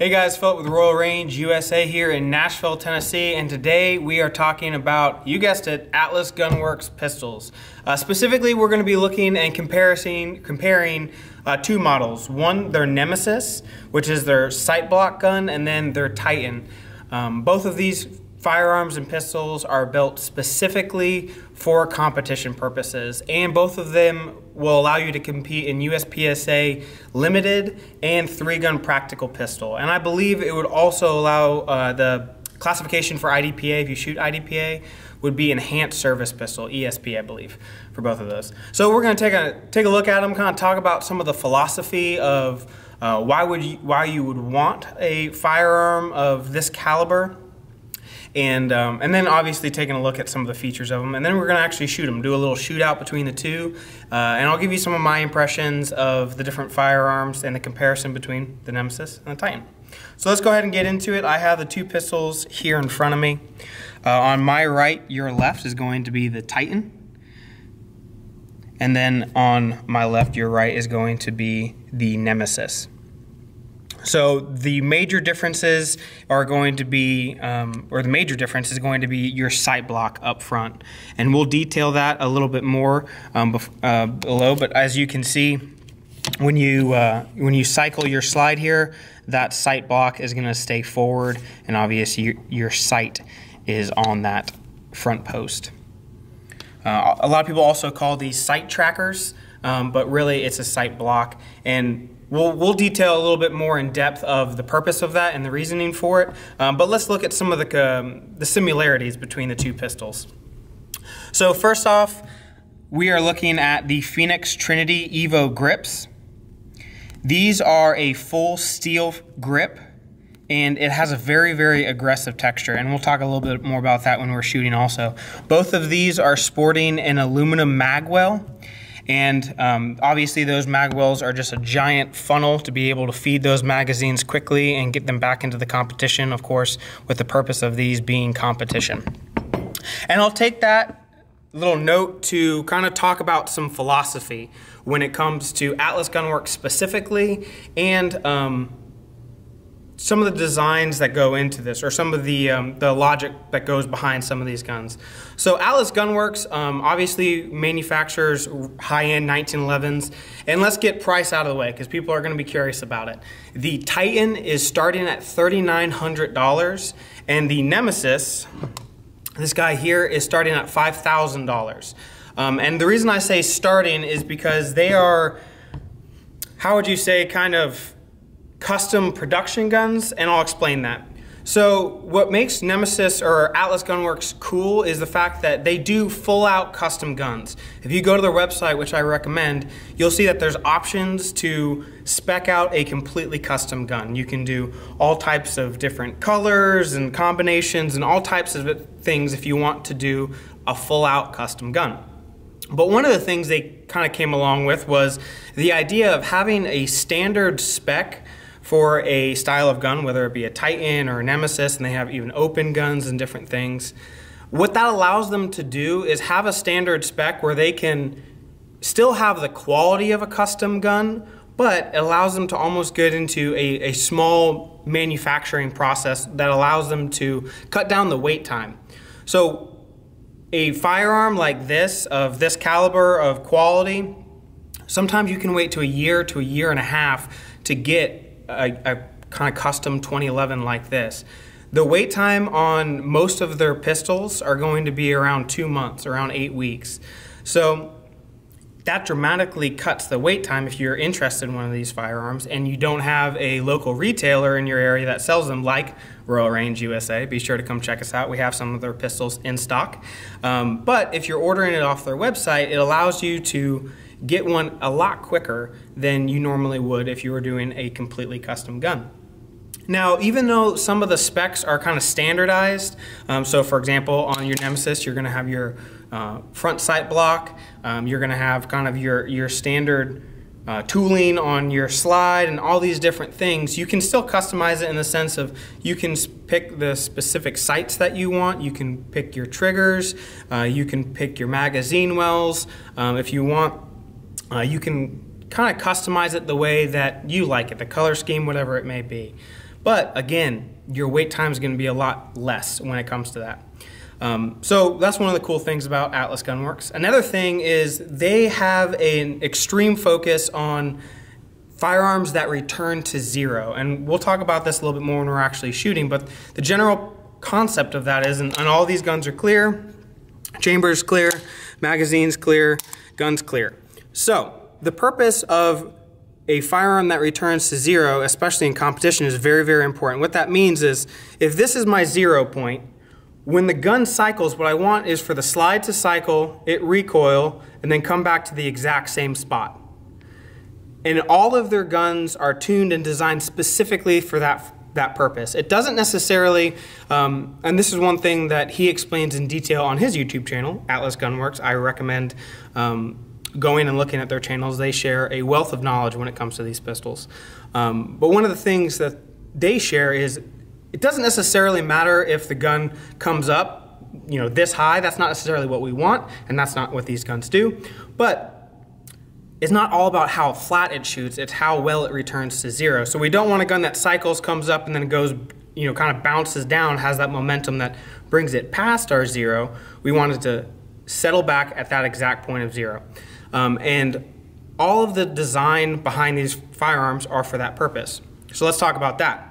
Hey guys, Philip with Royal Range USA here in Nashville, Tennessee, and today we are talking about, you guessed it, Atlas Gunworks pistols. Specifically, we're going to be looking and comparing two models. One, their Nemesis, which is their sight block gun, and then their Titan. Both of these firearms and pistols are built specifically for competition purposes, and both of them will allow you to compete in USPSA limited and 3-gun practical pistol. And I believe it would also allow the classification for IDPA, if you shoot IDPA, would be enhanced service pistol, ESP, I believe, for both of those. So we're going to take a look at them, kind of talk about some of the philosophy of why you would want a firearm of this caliber. And then obviously taking a look at some of the features of them, and then we're going to actually shoot them, do a little shootout between the two, and I'll give you some of my impressions of the different firearms and the comparison between the Nemesis and the Titan. So let's go ahead and get into it. I have the two pistols here in front of me. On my right, your left, is going to be the Titan, and then on my left, your right, is going to be the Nemesis. So the major differences are going to be, or the major difference is going to be your sight block up front. And we'll detail that a little bit more below, but as you can see, when you cycle your slide here, that sight block is going to stay forward, and obviously your sight is on that front post. A lot of people also call these sight trackers, but really it's a sight block, and we'll detail a little bit more in depth of the purpose of that and the reasoning for it, but let's look at some of the similarities between the two pistols. So first off, we are looking at the Phoenix Trinity Evo grips. These are a full steel grip, and it has a very, very aggressive texture, and we'll talk a little bit more about that when we're shooting also. Both of these are sporting an aluminum magwell. And obviously those magwells are just a giant funnel to be able to feed those magazines quickly and get them back into the competition, of course, with the purpose of these being competition. And I'll take that little note to kind of talk about some philosophy when it comes to Atlas Gunworks specifically, and some of the designs that go into this, or some of the logic that goes behind some of these guns. So Atlas Gunworks obviously manufactures high-end 1911s, and let's get price out of the way because people are going to be curious about it. The Titan is starting at $3,900, and the Nemesis, this guy here, is starting at $5,000. And the reason I say starting is because they are, how would you say, kind of custom production guns, and I'll explain that. So what makes Nemesis or Atlas Gunworks cool is the fact that they do full-out custom guns. If you go to their website, which I recommend, you'll see that there's options to spec out a completely custom gun. You can do all types of different colors and combinations and all types of things if you want to do a full-out custom gun. But one of the things they kind of came along with was the idea of having a standard spec for a style of gun, whether it be a Titan or a Nemesis, and they have even open guns and different things. What that allows them to do is have a standard spec where they can still have the quality of a custom gun, but it allows them to almost get into a small manufacturing process that allows them to cut down the wait time. So a firearm like this, of this caliber of quality, sometimes you can wait to a year and a half to get a kind of custom 2011 like this. The wait time on most of their pistols are going to be around 2 months, around 8 weeks. So that dramatically cuts the wait time if you're interested in one of these firearms and you don't have a local retailer in your area that sells them, like Royal Range USA. Be sure to come check us out. We have some of their pistols in stock. But if you're ordering it off their website, it allows you to get one a lot quicker than you normally would if you were doing a completely custom gun. Now, even though some of the specs are kind of standardized, so for example, on your Nemesis, you're going to have your front sight block, you're going to have kind of your standard tooling on your slide and all these different things, you can still customize it in the sense of you can pick the specific sights that you want, you can pick your triggers, you can pick your magazine wells, if you want. You can kind of customize it the way that you like it, the color scheme, whatever it may be. But again, your wait time is going to be a lot less when it comes to that. So that's one of the cool things about Atlas Gunworks. Another thing is they have an extreme focus on firearms that return to zero. And we'll talk about this a little bit more when we're actually shooting, but the general concept of that is, and all these guns are clear, chambers clear, magazines clear, guns clear. So the purpose of a firearm that returns to zero, especially in competition, is very, very important. What that means is, if this is my 0 point, when the gun cycles, what I want is for the slide to cycle, it recoil, and then come back to the exact same spot. And all of their guns are tuned and designed specifically for that purpose. It doesn't necessarily, and this is one thing that he explains in detail on his YouTube channel, Atlas Gunworks. I recommend going and looking at their channels. They share a wealth of knowledge when it comes to these pistols. But one of the things that they share is, it doesn't necessarily matter if the gun comes up, this high. That's not necessarily what we want, and that's not what these guns do. But it's not all about how flat it shoots, it's how well it returns to zero. So we don't want a gun that cycles, comes up, and then goes, kind of bounces down, has that momentum that brings it past our zero. We want it to settle back at that exact point of zero. And all of the design behind these firearms are for that purpose. So let's talk about that.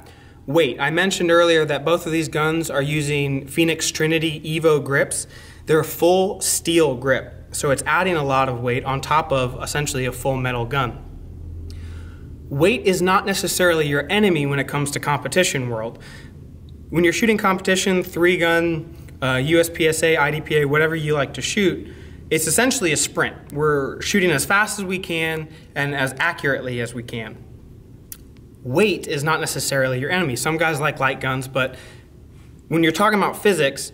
Weight. I mentioned earlier that both of these guns are using Phoenix Trinity Evo grips. They're full steel grip, so it's adding a lot of weight on top of essentially a full metal gun. Weight is not necessarily your enemy when it comes to competition world. When you're shooting competition, 3-gun, USPSA, IDPA, whatever you like to shoot, it's essentially a sprint. We're shooting as fast as we can and as accurately as we can. Weight is not necessarily your enemy. Some guys like light guns, but when you're talking about physics,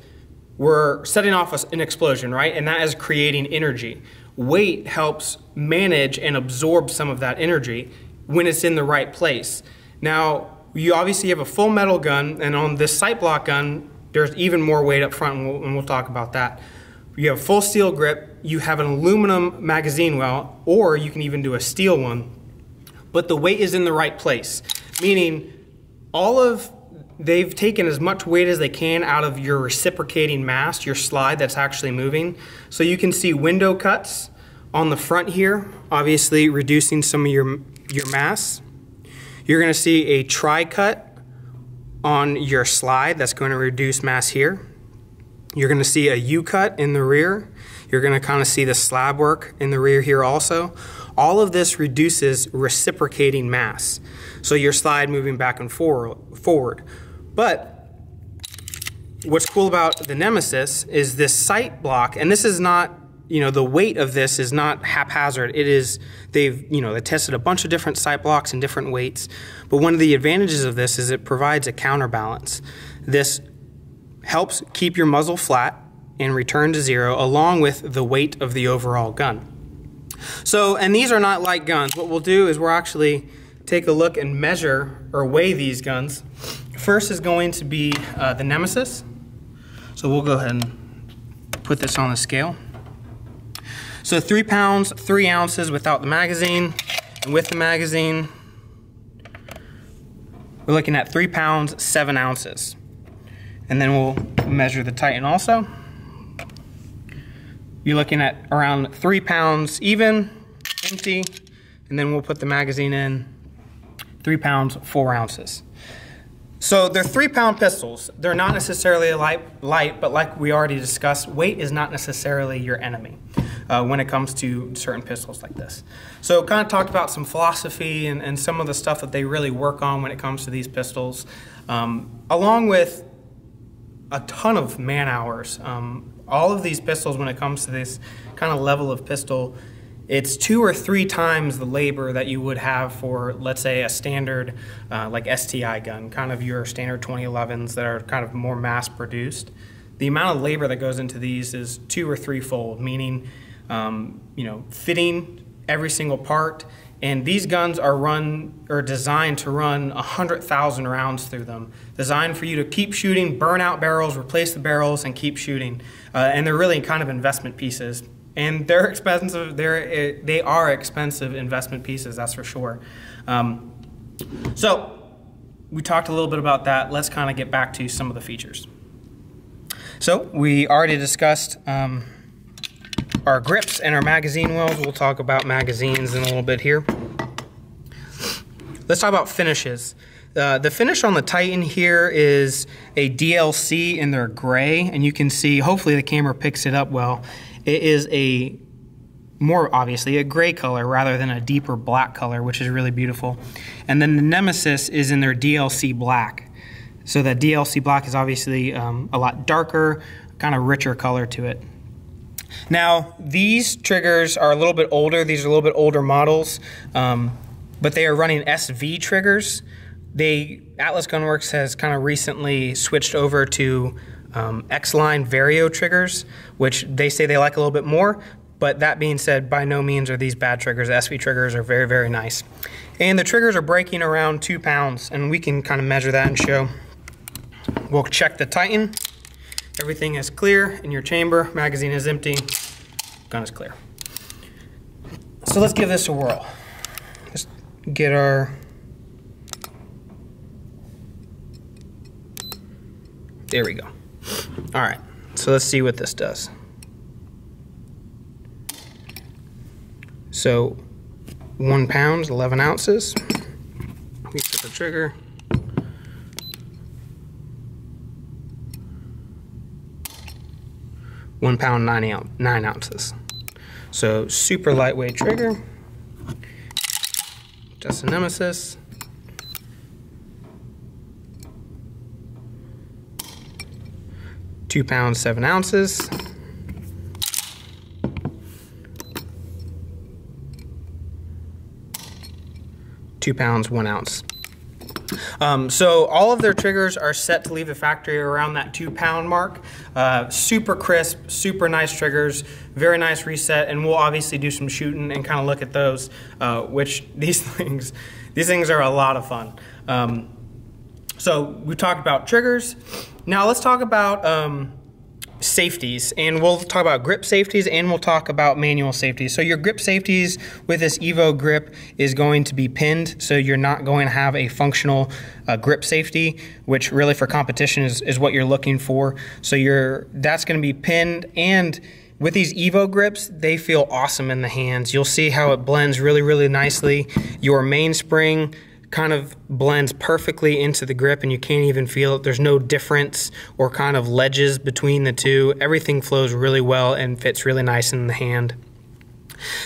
we're setting off an explosion, right? And that is creating energy. Weight helps manage and absorb some of that energy when it's in the right place. Now, you obviously have a full metal gun, and on this sight block gun, there's even more weight up front, and we'll talk about that. You have full steel grip, you have an aluminum magazine well, or you can even do a steel one. But the weight is in the right place, meaning they've taken as much weight as they can out of your reciprocating mass, your slide that's actually moving. So you can see window cuts on the front here, obviously reducing some of your mass. You're going to see a tri-cut on your slide that's going to reduce mass here. You're going to see a U-cut in the rear. You're going to kind of see the slab work in the rear here also. All of this reduces reciprocating mass. So your slide moving back and forward. But what's cool about the Nemesis is this sight block, and this is not, the weight of this is not haphazard. It is, they tested a bunch of different sight blocks and different weights. But one of the advantages of this is it provides a counterbalance. This helps keep your muzzle flat and return to zero, along with the weight of the overall gun. So, and these are not light guns. What we'll do is we'll actually take a look and measure or weigh these guns. First is going to be the Nemesis. So we'll go ahead and put this on the scale. So 3 pounds, 3 ounces without the magazine. And with the magazine, we're looking at 3 pounds, 7 ounces. And then we'll measure the Titan also. You're looking at around 3 pounds even, empty, and then we'll put the magazine in, 3 pounds, 4 ounces. So they're 3-pound pistols. They're not necessarily light, but like we already discussed, weight is not necessarily your enemy when it comes to certain pistols like this. So kind of talked about some philosophy and some of the stuff that they really work on when it comes to these pistols, along with a ton of man hours. All of these pistols, when it comes to this kind of level of pistol, it's 2 or 3 times the labor that you would have for, let's say, a standard like STI gun, kind of your standard 2011s that are kind of more mass produced. The amount of labor that goes into these is 2 or 3-fold, meaning fitting every single part. And these guns are designed to run 100,000 rounds through them. Designed for you to keep shooting, burn out barrels, replace the barrels, and keep shooting. And they're really kind of investment pieces. And they're expensive. They are expensive investment pieces, that's for sure. So we talked a little bit about that. Let's kind of get back to some of the features. So we already discussed our grips and our magazine wells. We'll talk about magazines in a little bit here. Let's talk about finishes. The finish on the Titan here is a DLC in their gray, and you can see, hopefully the camera picks it up well, it is a more obviously a gray color rather than a deeper black color, which is really beautiful. And then the Nemesis is in their DLC black. So that DLC black is obviously a lot darker, kind of richer color to it. Now, these triggers are a little bit older. These are a little bit older models, but they are running SV triggers. Atlas Gunworks has kind of recently switched over to X-Line Vario triggers, which they say they like a little bit more. But that being said, by no means are these bad triggers. The SV triggers are very, very nice. And the triggers are breaking around 2 pounds, and we can kind of measure that and show. We'll check the Titan. Everything is clear in your chamber. Magazine is empty. Gun is clear. So let's give this a whirl. Just get our... There we go. All right, so let's see what this does. So 1 pound, 11 ounces. We put the trigger. £1 pound, 9 ounces. So super lightweight trigger. Just a Nemesis. £2 pounds, 7 ounces. £2 pounds, 1 ounce. So all of their triggers are set to leave the factory around that 2 pound mark. Super crisp, super nice triggers, very nice reset, and we'll obviously do some shooting and kind of look at those, which these things are a lot of fun. So we talked about triggers. Now let's talk about safeties, and we'll talk about grip safeties and we'll talk about manual safeties. So your grip safeties with this Evo grip is going to be pinned, so you're not going to have a functional grip safety, which really for competition is what you're looking for. So that's going to be pinned, and with these Evo grips, they feel awesome in the hands. You'll see how it blends really, really nicely. Your mainspring kind of blends perfectly into the grip and you can't even feel it. There's no difference or kind of ledges between the two. Everything flows really well and fits really nice in the hand.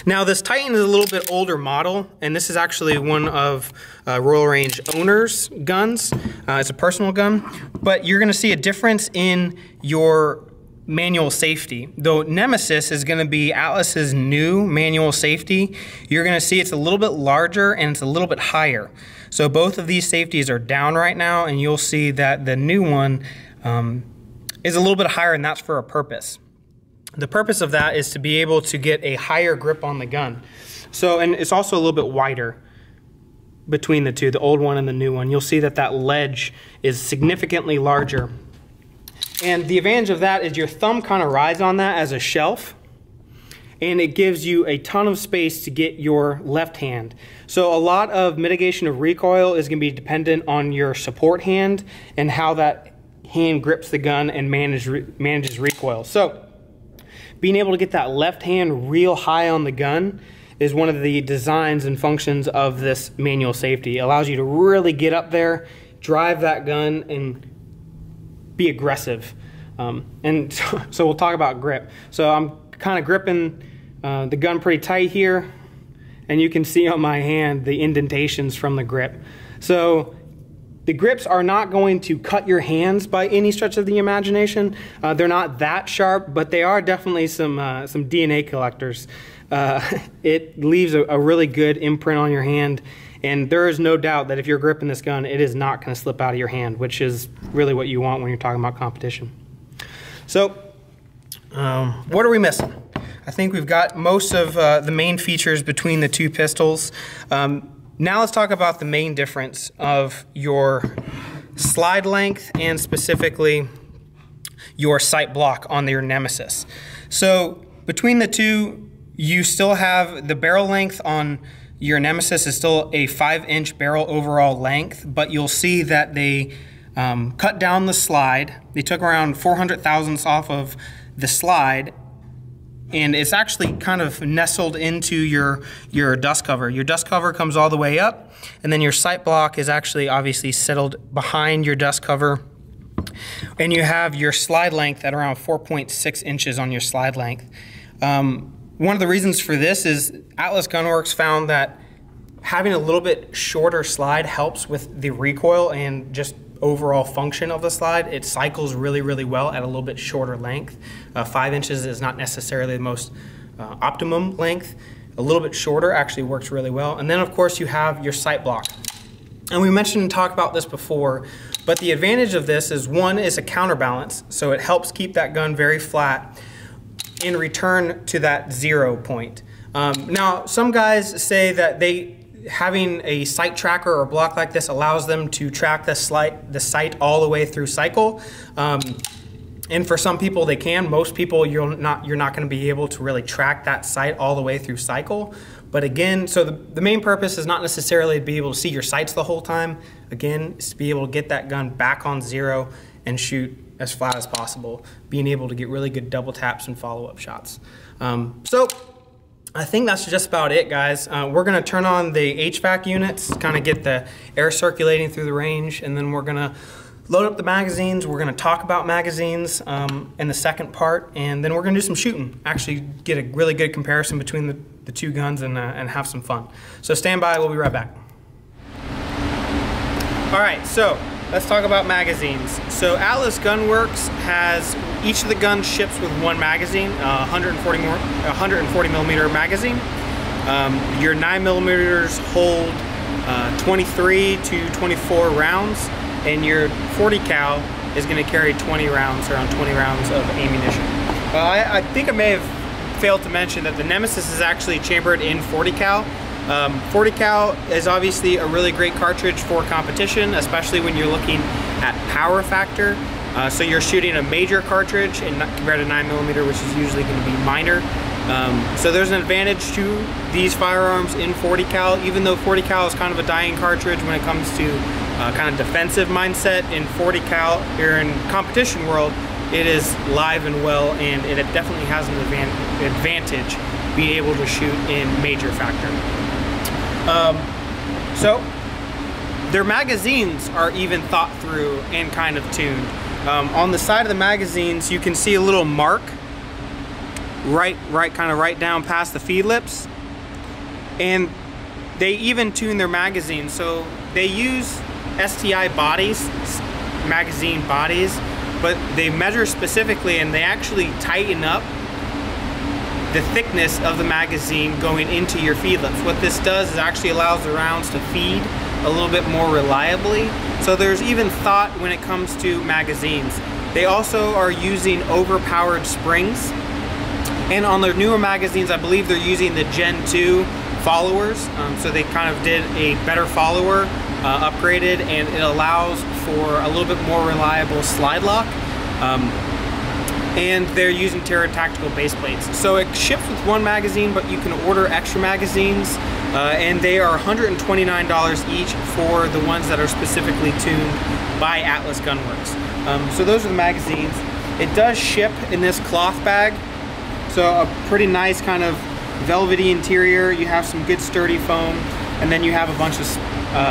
Now this Titan is a little bit older model, and this is actually one of Royal Range owner's guns. It's a personal gun, but you're gonna see a difference in your manual safety. Though Nemesis is going to be Atlas's new manual safety, you're going to see it's a little bit larger and it's a little bit higher. So both of these safeties are down right now, and you'll see that the new one is a little bit higher, and that's for a purpose. The purpose of that is to be able to get a higher grip on the gun. So, and it's also a little bit wider between the two, the old one and the new one. You'll see that that ledge is significantly larger. And the advantage of that is your thumb kind of rides on that as a shelf, and it gives you a ton of space to get your left hand. So a lot of mitigation of recoil is going to be dependent on your support hand and how that hand grips the gun and manages recoil. So being able to get that left hand real high on the gun is one of the designs and functions of this manual safety. It allows you to really get up there, drive that gun, and be aggressive. And so we'll talk about grip. So I'm kind of gripping the gun pretty tight here, and you can see on my hand the indentations from the grip. So the grips are not going to cut your hands by any stretch of the imagination. They're not that sharp, but they are definitely some DNA collectors. It leaves a really good imprint on your hand. And there is no doubt that if you're gripping this gun, it is not going to slip out of your hand, which is really what you want when you're talking about competition. So, what are we missing? I think we've got most of the main features between the two pistols. Now let's talk about the main difference of your slide length and specifically your sight block on your Nemesis. So between the two, you still have the barrel length on your Nemesis is still a 5-inch barrel overall length, but you'll see that they cut down the slide. They took around 400 thousandths off of the slide, and it's actually kind of nestled into your dust cover. Your dust cover comes all the way up, and then your sight block is actually obviously settled behind your dust cover. And you have your slide length at around 4.6 inches on your slide length. One of the reasons for this is Atlas Gunworks found that having a little bit shorter slide helps with the recoil and just overall function of the slide. It cycles really, really well at a little bit shorter length. 5 inches is not necessarily the most optimum length. A little bit shorter actually works really well. And then of course you have your sight block. And we mentioned and talked about this before, but the advantage of this is, one, is a counterbalance, so it helps keep that gun very flat in return to that 0 point. Now, some guys say that having a sight tracker or block like this allows them to track the sight all the way through cycle. And for some people they can. Most people you're not going to be able to really track that sight all the way through cycle. But again, so the main purpose is not necessarily to be able to see your sights the whole time. Again, it's to be able to get that gun back on 0 and shoot as flat as possible, being able to get really good double taps and follow-up shots. So I think that's just about it, guys. We're going to turn on the HVAC units, kind of get the air circulating through the range, and then we're going to load up the magazines. We're going to talk about magazines in the second part, and then we're going to do some shooting. Actually get a really good comparison between the two guns and have some fun. So stand by, we'll be right back. All right, so let's talk about magazines. So Atlas Gunworks has, each of the guns ships with one magazine, 140 millimeter magazine. Your 9mm hold 23 to 24 rounds, and your 40 cal is going to carry 20 rounds, around 20 rounds of ammunition. I think I may have failed to mention that the Nemesis is actually chambered in 40 cal. 40 cal is obviously a really great cartridge for competition, especially when you're looking at power factor. So you're shooting a major cartridge and not compared to 9mm, which is usually going to be minor. So there's an advantage to these firearms in 40 cal, even though 40 cal is kind of a dying cartridge when it comes to kind of defensive mindset. In 40 cal, or in competition world, it is live and well, and it definitely has an advantage being able to shoot in major factor. So their magazines are even thought through and kind of tuned. On the side of the magazines, you can see a little mark right down past the feed lips, and they even tune their magazines. So they use STI bodies, magazine bodies, but they measure specifically, and they actually tighten up the thickness of the magazine going into your feed lips. What this does is actually allows the rounds to feed a little bit more reliably. So there's even thought when it comes to magazines. They also are using overpowered springs, and on their newer magazines, I believe they're using the Gen 2 followers. So they kind of did a better follower, upgraded, and it allows for a little bit more reliable slide lock. And they're using Terra Tactical base plates. So it ships with one magazine, but you can order extra magazines, and they are $129 each for the ones that are specifically tuned by Atlas Gunworks. So those are the magazines. It does ship in this cloth bag, so a pretty nice kind of velvety interior. You have some good sturdy foam, and then you have a bunch of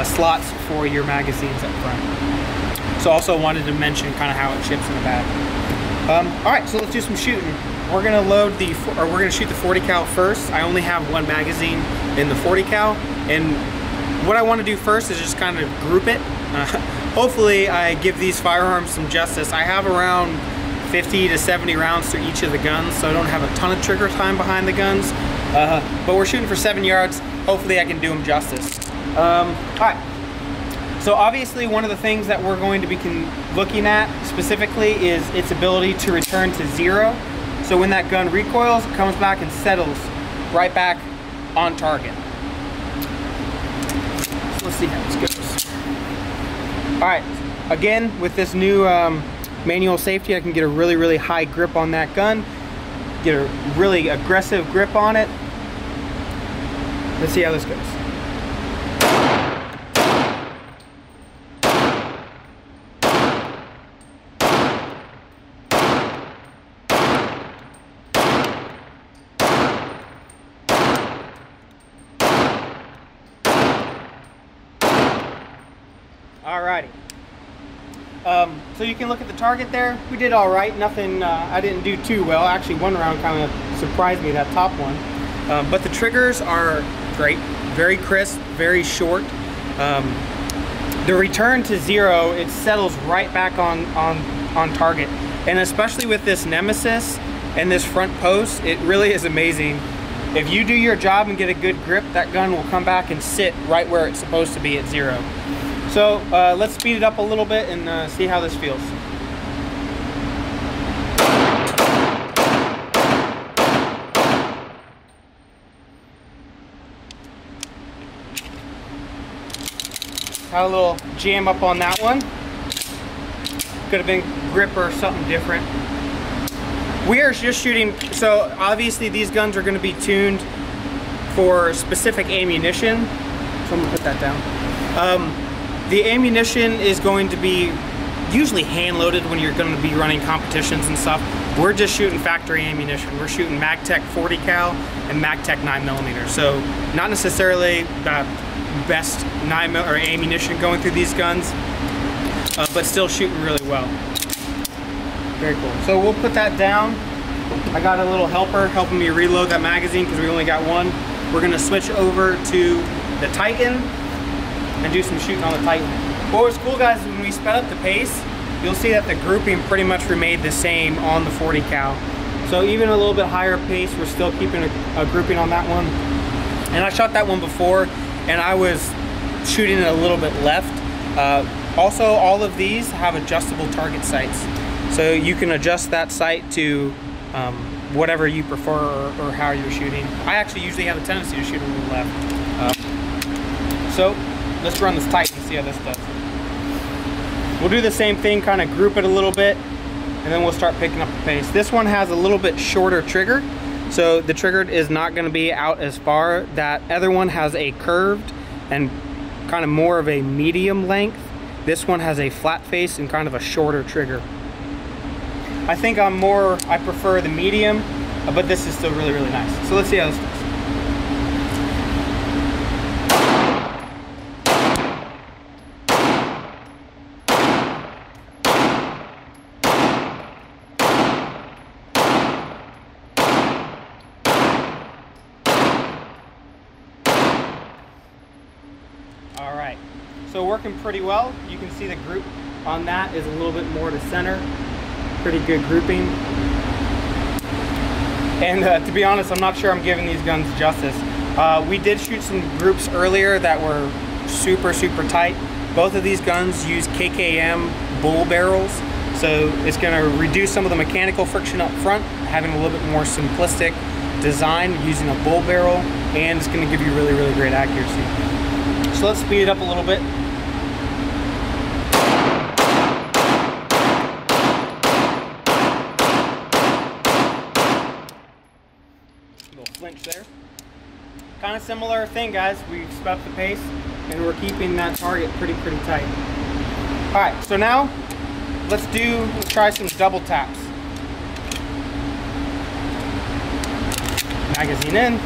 slots for your magazines up front. So also wanted to mention kind of how it ships in the bag. All right, so let's do some shooting. We're gonna we're gonna shoot the 40 cal first. I only have one magazine in the 40 cal, and what I want to do first is just kind of group it. Hopefully, I give these firearms some justice. I have around 50 to 70 rounds through each of the guns, so I don't have a ton of trigger time behind the guns. But we're shooting for 7 yards. Hopefully, I can do them justice. All right. So obviously one of the things that we're going to be looking at specifically is its ability to return to 0. So when that gun recoils, it comes back and settles right back on target. So let's see how this goes. All right, again, with this new manual safety, I can get a really, really high grip on that gun, get a really aggressive grip on it. Let's see how this goes. Alrighty. So you can look at the target there. We did all right. Nothing, I didn't do too well. Actually, one round kind of surprised me, that top one. But the triggers are great. Very crisp, very short. The return to zero, it settles right back on target. And especially with this Nemesis and this front post, it really is amazing. If you do your job and get a good grip, that gun will come back and sit right where it's supposed to be at zero. So let's speed it up a little bit and see how this feels. Had a little jam up on that one. Could have been grip or something different. We are just shooting, so obviously these guns are going to be tuned for specific ammunition. So I'm going to put that down. The ammunition is going to be usually hand loaded when you're going to be running competitions and stuff. We're just shooting factory ammunition. We're shooting Magtech 40 cal and Magtech 9mm. So not necessarily the best 9mm or ammunition going through these guns, but still shooting really well. Very cool. So we'll put that down. I got a little helper helping me reload that magazine because we only got one. We're going to switch over to the Titan and do some shooting on the Titan. What was cool, guys, when we sped up the pace, you'll see that the grouping pretty much remained the same on the 40 cal. So even a little bit higher pace, we're still keeping a grouping on that one. And I shot that one before, and I was shooting it a little bit left. Also, all of these have adjustable target sights. So you can adjust that sight to whatever you prefer or how you're shooting. I actually usually have a tendency to shoot a little left. So let's run this Titan and see how this does. We'll do the same thing, kind of group it a little bit, and then we'll start picking up the pace. This one has a little bit shorter trigger, so the trigger is not going to be out as far. That other one has a curved and kind of more of a medium length. This one has a flat face and kind of a shorter trigger. I think I prefer the medium, but this is still really, really nice. So let's see how this does. All right, so working pretty well. You can see the group on that is a little bit more to center. Pretty good grouping. And to be honest, I'm not sure I'm giving these guns justice. We did shoot some groups earlier that were super, super tight. Both of these guns use KKM bull barrels, so it's going to reduce some of the mechanical friction up front, having a little bit more simplistic design using a bull barrel, and it's going to give you really, really great accuracy. So let's speed it up a little bit. Flinch there. Kind of similar thing, guys. We've sped up the pace and we're keeping that target pretty tight. All right, so now let's try some double taps. Magazine in.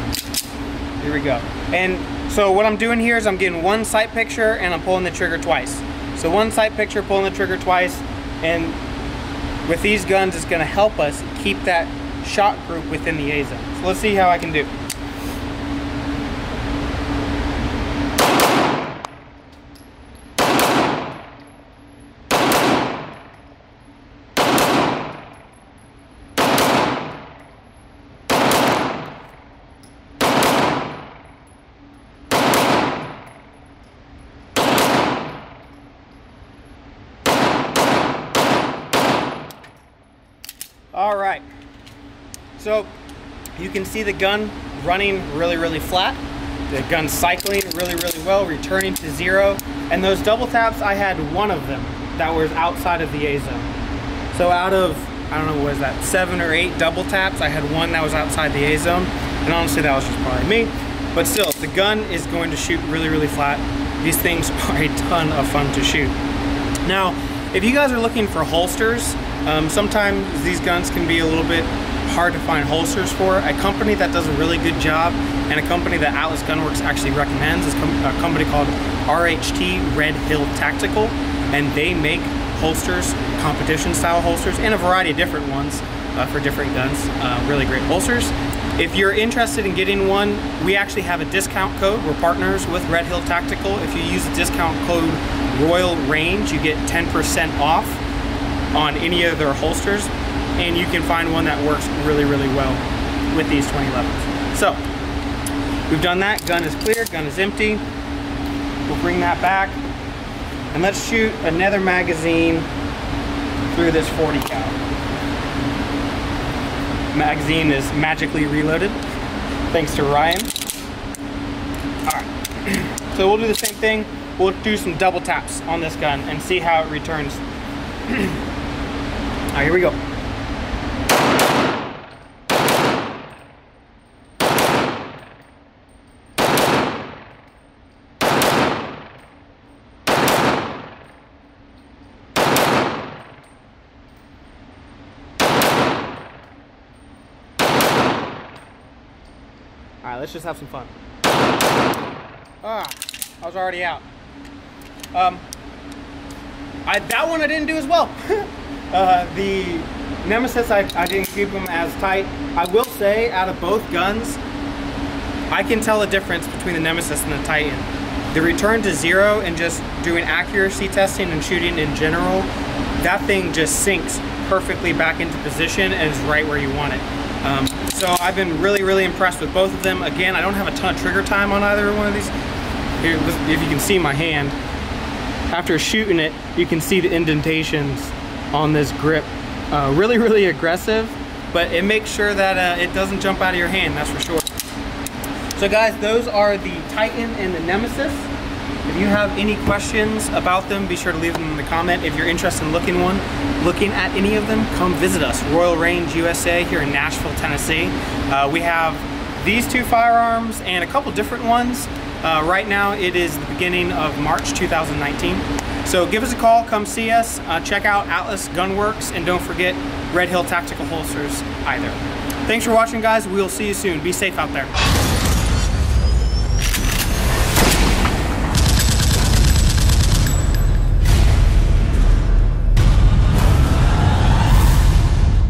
Here we go. And so what I'm doing here is I'm getting one sight picture and I'm pulling the trigger twice. So one sight picture, pulling the trigger twice, and with these guns it's going to help us keep that shot group within the A zone. So let's see how I can do. All right. So you can see the gun running really, really flat. The gun's cycling really, really well, returning to zero. And those double taps, I had one of them that was outside of the A zone. So out of, I don't know, what is that, 7 or 8 double taps, I had one that was outside the A zone. And honestly, that was just probably me. But still, the gun is going to shoot really, really flat. These things are a ton of fun to shoot. Now, if you guys are looking for holsters, sometimes these guns can be a little bit hard to find holsters for. A company that does a really good job, and a company that Atlas Gunworks actually recommends, is a company called RHT, Red Hill Tactical, and they make holsters, competition style holsters, and a variety of different ones for different guns. Really great holsters. If you're interested in getting one, we actually have a discount code. We're partners with Red Hill Tactical. If you use the discount code Royal Range, you get 10% off on any of their holsters, and you can find one that works really, really well with these 2011s. So, we've done that. Gun is clear, gun is empty. We'll bring that back, and let's shoot another magazine through this 40 cal. Magazine is magically reloaded, thanks to Ryan. All right, so we'll do the same thing. We'll do some double taps on this gun and see how it returns. All right, here we go. All right, let's just have some fun. I was already out. That one I didn't do as well. The Nemesis, I didn't keep them as tight. I will say, out of both guns, I can tell a difference between the Nemesis and the Titan. The return to zero and just doing accuracy testing and shooting in general, that thing just sinks perfectly back into position and is right where you want it. So I've been really, really impressed with both of them. Again, I don't have a ton of trigger time on either one of these. Here, if you can see my hand, after shooting it, you can see the indentations on this grip. Really, really aggressive, but it makes sure that it doesn't jump out of your hand, that's for sure. So guys, those are the Titan and the Nemesis. If you have any questions about them, be sure to leave them in the comment. If you're interested in looking at any of them, come visit us, Royal Range USA here in Nashville, Tennessee. We have these two firearms and a couple different ones. Right now it is the beginning of March 2019. So give us a call, come see us, check out Atlas Gunworks, and don't forget Red Hill Tactical Holsters either. Thanks for watching, guys. We'll see you soon. Be safe out there.